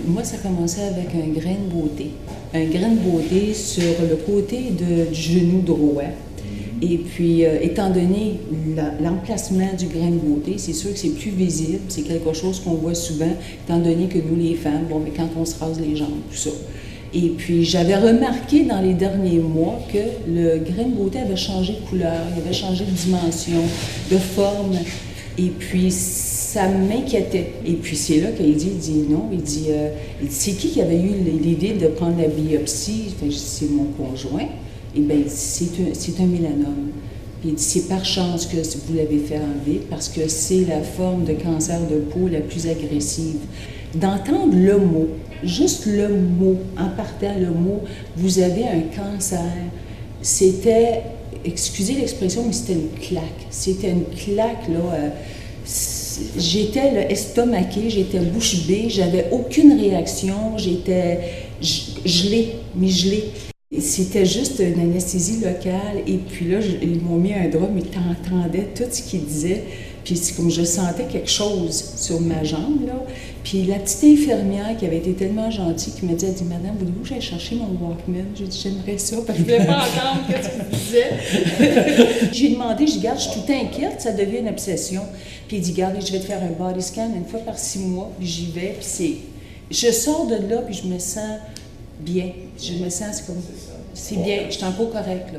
Moi, ça commençait avec un grain de beauté. Un grain de beauté sur le côté du genou droit. Et puis, étant donné l'emplacement du grain de beauté, c'est sûr que c'est plus visible. C'est quelque chose qu'on voit souvent, étant donné que nous, les femmes, bon, mais quand on se rase les jambes, tout ça. Et puis, j'avais remarqué dans les derniers mois que le grain de beauté avait changé de couleur, il avait changé de dimension, de forme. Et puis, ça m'inquiétait. Et puis, c'est là qu'il dit non. Il dit c'est qui avait eu l'idée de prendre la biopsie? Enfin, je dis, c'est mon conjoint. Eh bien, c'est un mélanome. Puis il dit, c'est par chance que vous l'avez fait enlever, parce que c'est la forme de cancer de peau la plus agressive. D'entendre le mot, juste le mot, en partant le mot, vous avez un cancer, c'était, excusez l'expression, mais c'était une claque. C'était une claque, là. J'étais là, estomaquée, j'étais bouche bée, j'avais aucune réaction, j'étais gelée, mais gelée. C'était juste une anesthésie locale, et puis là, ils m'ont mis un drap, mais t'entendais tout ce qu'ils disaient, puis c'est comme je sentais quelque chose sur ma jambe, là. Puis la petite infirmière qui avait été tellement gentille, qui m'a dit, elle dit, madame, voulez-vous que j'aille chercher mon Walkman? J'ai dit, j'aimerais ça, parce que je ne voulais pas entendre ce qu'il disait. J'ai demandé, je dis, garde, je suis tout inquiète, ça devient une obsession. Puis il dit, garde, je vais te faire un body scan une fois par 6 mois, puis j'y vais, puis je sors de là, puis je me sens bien. Je me sens, c'est bien, je suis encore correcte, là.